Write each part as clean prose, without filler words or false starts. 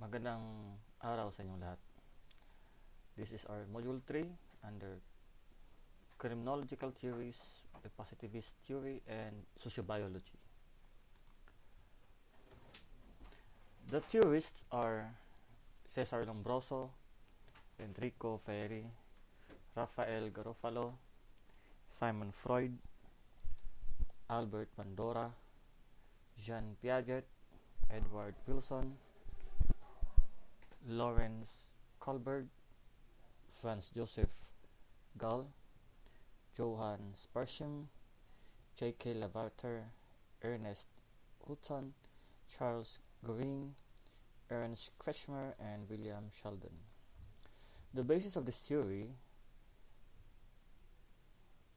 Magandang araw sa inyong lahat. This is our Module 3 under Criminological Theories, the Positivist Theory, and Sociobiology. The theorists are Cesar Lombroso, Enrico Ferri, Rafael Garofalo, Simon Freud, Albert Bandura, Jean Piaget, Edward Wilson, Lawrence Kohlberg, Franz Joseph Gall, Johann Sparsham, J.K. Lavater, Ernest Hutton, Charles Goring, Ernst Kretschmer, and William Sheldon. The basis of this theory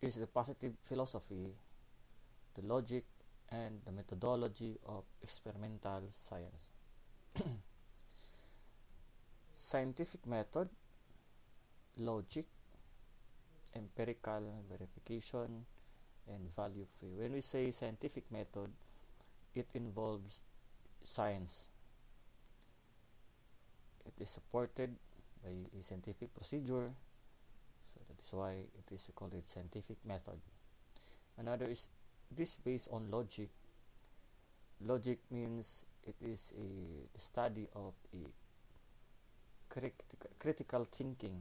is the positive philosophy, the logic, and the methodology of experimental science. Scientific method, logic, empirical verification, and value free. When we say scientific method, it involves science. It is supported by a scientific procedure, so that is why it is called a scientific method. Another is this based on logic. Logic means it is a study of a critical thinking.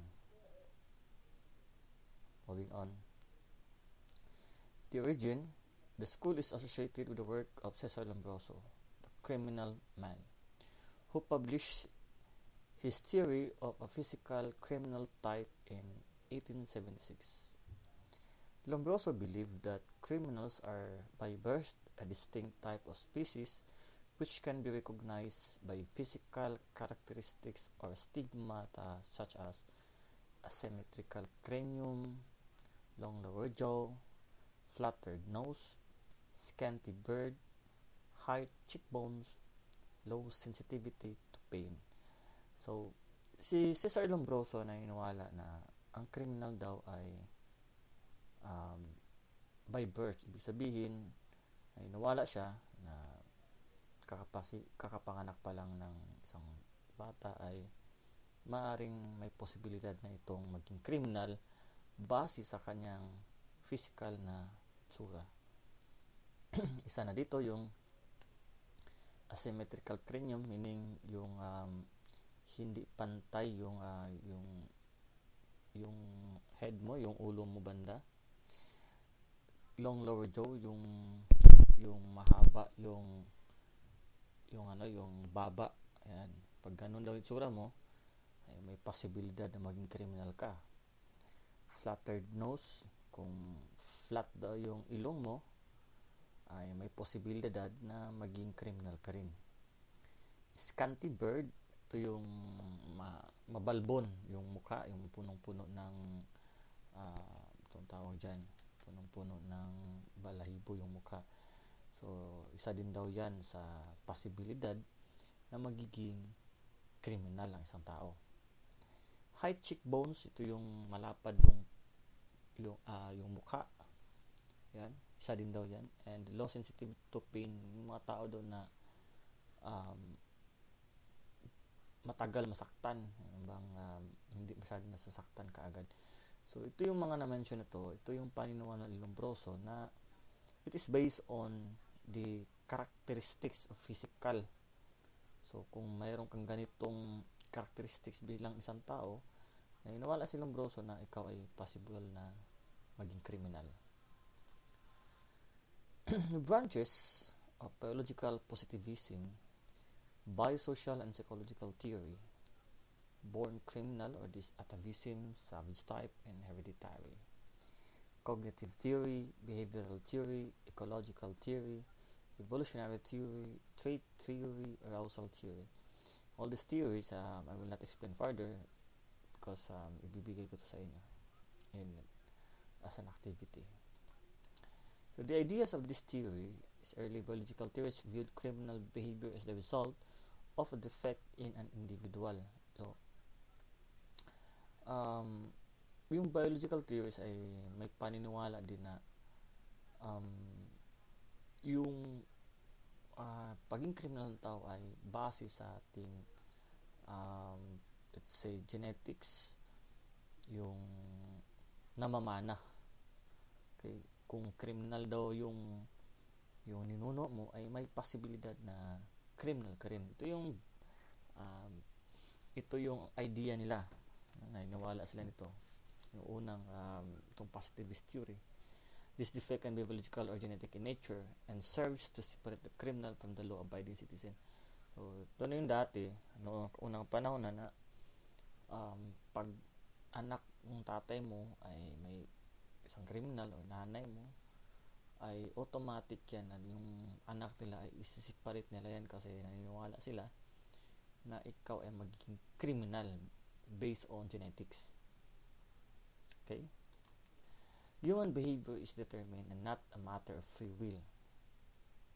Moving on. The origin, the school is associated with the work of Cesar Lombroso, the criminal man, who published his theory of a physical criminal type in 1876. Lombroso believed that criminals are by birth a distinct type of species which can be recognized by physical characteristics or stigmata such as asymmetrical cranium, long lower jaw, flattered nose, scanty beard, high cheekbones, low sensitivity to pain. So, si Cesar Lombroso naniniwala na ang criminal daw ay by birth. Ibig sabihin, naniniwala siya na kakapanganak pa lang ng isang bata ay maaring may posibilidad na itong maging criminal base sa kanyang physical na tsura. Isa na dito yung asymmetrical cranium, meaning yung hindi pantay yung head mo, yung ulo mo banda. Long lower jaw, yung mahaba, yung baba. Ayan. Pag ganun daw yung tsura mo, ay may posibilidad na maging criminal ka. Flattered nose, kung flat daw yung ilong mo, ay may posibilidad na maging criminal ka rin. Scanty beard, ito yung mabalbon yung mukha, yung punong-puno ng itong tawag dyan, punong-puno ng balahibo yung mukha. So, isa din daw yan sa posibilidad na magiging criminal ang isang tao. High cheekbones, ito yung malapad yung mukha. Yan, isa din daw yan. And low sensitive to pain, yung mga tao doon na matagal masaktan, hindi masyadong nasasaktan kaagad. So, ito yung mga na-mention ito. Ito yung paniniwala ni Lombroso na it is based on the characteristics of physical. So, kung mayroon kang ganitong characteristics bilang isang tao, naniniwala si Lombroso na ikaw ay possible na maging criminal. Branches of biological positivism, biosocial and psychological theory, born criminal or this atavism, savage type, and hereditary. Cognitive theory, behavioral theory, ecological theory, evolutionary theory, trait theory, arousal theory. All these theories, I will not explain further because ibibigay ko to sa inyo as an activity. So the ideas of this theory is early biological theories viewed criminal behavior as the result of a defect in an individual. So, yung biological theories ay may paniniwala din na yung pagiging criminal ng tao ay base sa ating um, let's say genetics yung namamana. Okay? Kung criminal daw yung ninuno mo, ay may posibilidad na criminal ka rin. Um, ito yung idea nila. Nawala sila nito. Yung unang itong positivist theory. This defect can be biological or genetic in nature and serves to separate the criminal from the law-abiding citizen. So, ito na yung dati, unang panahon na pag anak ng tatay mo ay may isang criminal o nanay mo, ay automatic yan na yung anak nila ay isi-separate nila yan kasi naniniwala sila na ikaw ay magiging criminal based on genetics. Okay? Human behavior is determined and not a matter of free will.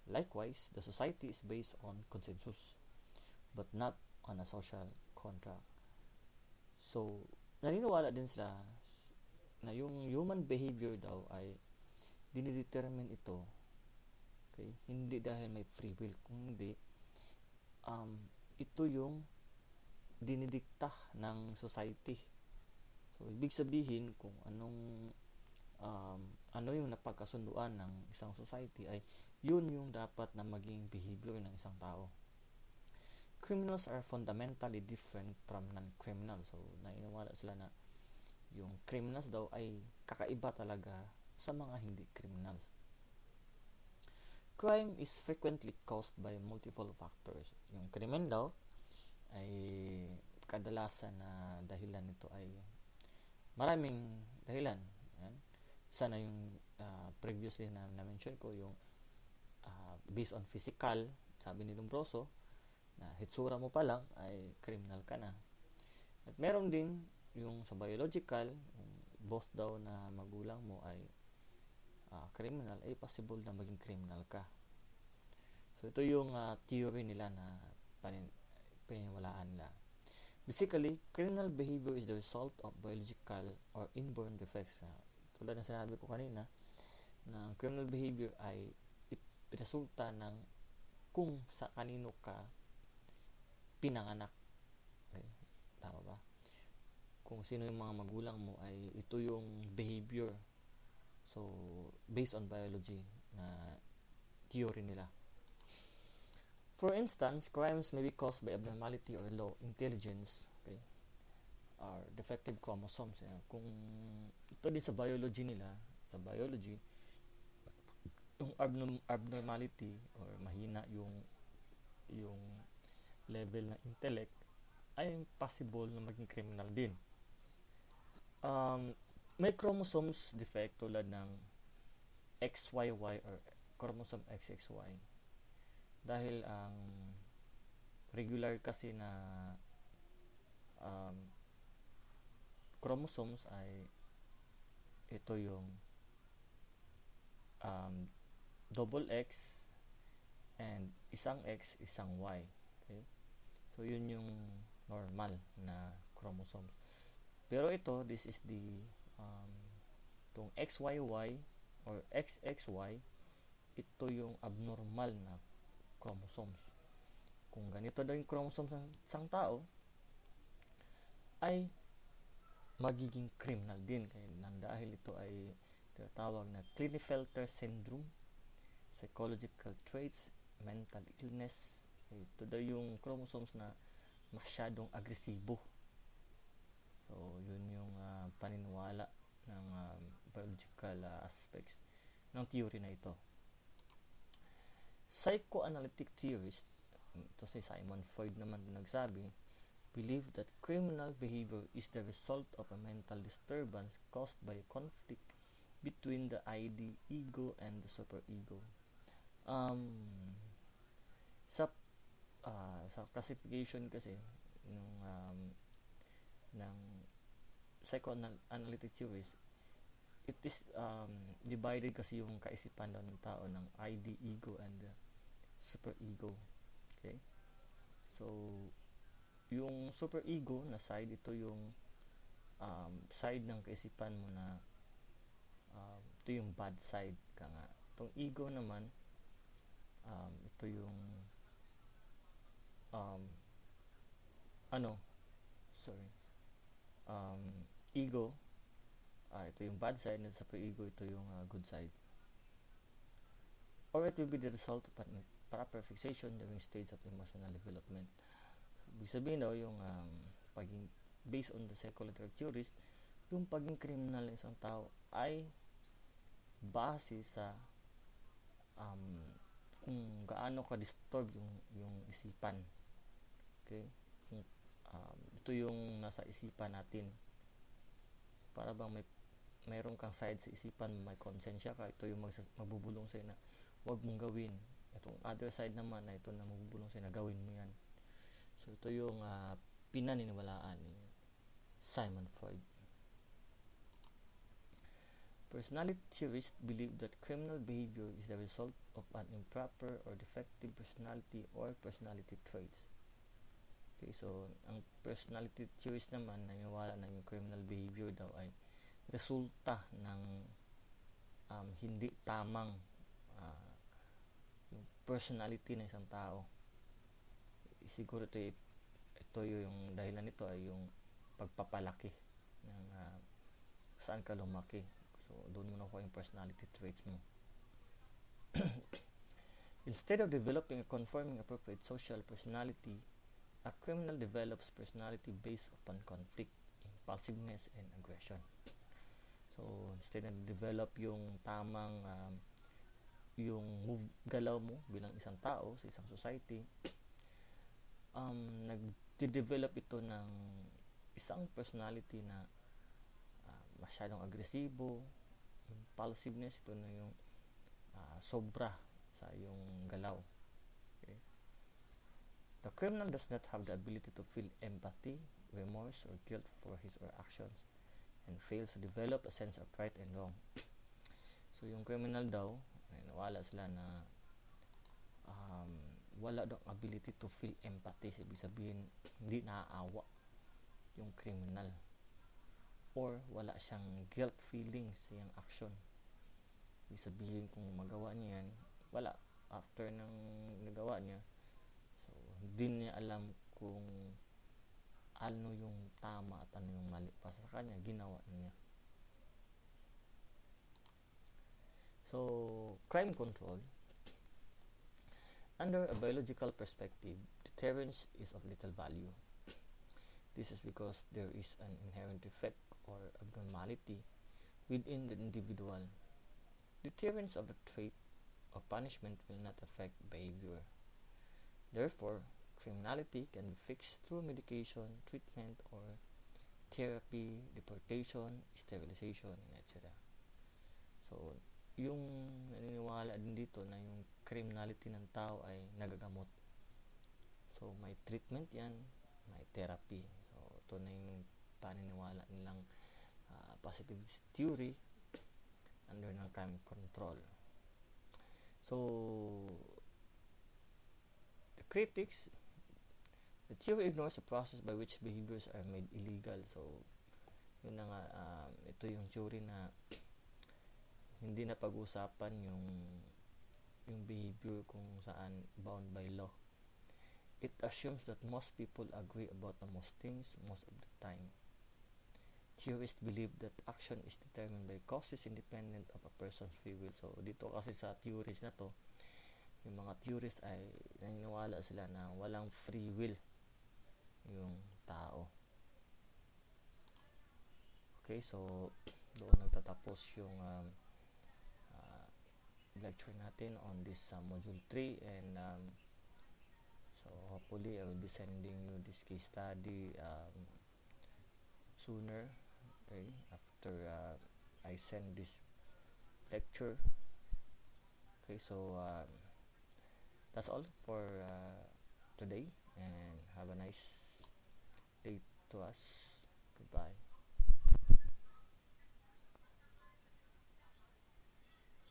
Likewise, the society is based on consensus but not on a social contract. So, naniniwala din sila na yung human behavior daw ay dinidetermine ito, okay, hindi dahil may free will, kundi ito yung dinidikta ng society. So, ibig sabihin kung ano yung napagkasunduan ng isang society ay yun yung dapat na maging behavior ng isang tao. Criminals are fundamentally different from non-criminals. So, naniniwala sila na yung criminals daw ay kakaiba talaga sa mga hindi criminals. Crime is frequently caused by multiple factors. Yung krimen daw ay kadalasan na dahilan nito ay maraming dahilan. Yan. Sana yung previously na mention ko, yung based on physical, sabi ni Lombroso, na hitsura mo pa lang ay criminal ka na. At meron din yung sa biological, both daw na magulang mo ay criminal, ay possible na maging criminal ka. So ito yung theory nila na paniniwalaan nila. Basically, criminal behavior is the result of biological or inborn defects. Tulad ng sinabi ko kanina, na criminal behavior ay resulta ng kung sa kanino ka pinanganak. Okay? Tama ba? Kung sino yung mga magulang mo ay ito yung behavior. So, based on biology na theory nila. For instance, crimes may be caused by abnormality or low intelligence, okay, or defective chromosomes. Kung ito din sa biology nila, yung abnormality or mahina yung level ng intellect ay possible na maging criminal din. May chromosomes defect tulad ng XYY or chromosome XXY. Dahil ang regular kasi na chromosomes ay ito yung double X and isang X, isang Y. Okay? So, yun yung normal na chromosomes. Pero ito, this is the itong XYY or XXY, ito yung abnormal na chromosomes. Kung ganito daw yung chromosomes ng isang tao, ay magiging criminal din. Dahil ito ay tinatawag na Klinefelter syndrome, psychological traits, mental illness. Ito daw yung chromosomes na masyadong agresibo. So, yun yung paniniwala ng biological aspects ng theory na ito. Psychoanalytic theorist, ito si Simon Freud naman nagsabi, believe that criminal behavior is the result of a mental disturbance caused by conflict between the ID, ego, and the superego. Sa classification kasi ng psychoanalytic theories, it is divided kasi yung kaisipan ng tao ng ID, ego, and superego. Okay? So, yung superego na side, ito yung side ng kaisipan mo na ito yung bad side ka nga. Itong ego naman, ito yung ano, sorry, ego, ito yung bad side, at sa ego, ito yung good side. Or it will be the result of an proper fixation during stage of emotional development. So, ibig sabihin daw, yung paging, based on the psychological theories, yung paging criminal ng isang tao ay base sa um, kung gaano ka-disturb yung isipan. Okay? Ito yung nasa isipan natin. Para bang mayroon kang side sa isipan mo, may konsensya ka, ito yung magbubulong sa'yo na huwag mong gawin. Itong other side naman na ito na magbubulong sa'yo na gawin mo yan. So ito yung pinaniniwalaan ni Simon Freud. Personality theorists believe that criminal behavior is the result of an improper or defective personality or personality traits. Okay, so ang personality theorists naman naniniwala na yung criminal behavior daw ay resulta ng hindi tamang yung personality ng isang tao. Siguro ito yung dahilan nito ay yung pagpapalaki ng saan ka lumaki. So, doon mo nakuha yung personality traits mo. Instead of developing a conforming appropriate social personality, a criminal develops personality based upon conflict, impulsiveness, and aggression. So, instead na develop yung tamang yung galaw mo bilang isang tao sa isang society, nag-develop ito ng isang personality na masyadong agresibo, impulsiveness, ito na yung sobra sa yung galaw. Okay? The criminal does not have the ability to feel empathy, remorse, or guilt for his or actions, and fails to develop a sense of right and wrong. So yung criminal daw, nawala sila na wala daw ability to feel empathy. Ibig sabihin, hindi naaawa yung criminal. Or wala siyang guilt feelings sa yung action. Ibig sabihin, kung magawa niya yan, wala. After nang nagawa niya, so hindi niya alam kung ano yung tama at ano yung mali. Basta sa kanya, ginawa niya. So, crime control. Under a biological perspective, deterrence is of little value. This is because there is an inherent defect or abnormality within the individual. Deterrence of a trait of punishment will not affect behavior. Therefore, criminality can be fixed through medication, treatment, or therapy, deportation, sterilization, etc. So, yung naniniwala din dito na yung criminality ng tao ay nagagamot. So, may treatment yan, may therapy. So, ito na yung paniniwala nilang positivist theory under ng crime control. So, the critics, the theory ignores the process by which behaviors are made illegal. So, yun na nga, ito yung theory na hindi na pag-usapan yung behavior kung saan bound by law. It assumes that most people agree about the most things most of the time. Theorists believe that action is determined by causes independent of a person's free will. So, dito kasi sa theories na to, yung mga theorists ay naniniwala sila na walang free will yung tao. Okay, so doon nagtatapos yung lecture natin on this module 3, and so hopefully I will be sending you this case study sooner, okay, after I send this lecture. Okay, so that's all for today, and have a nice day to us.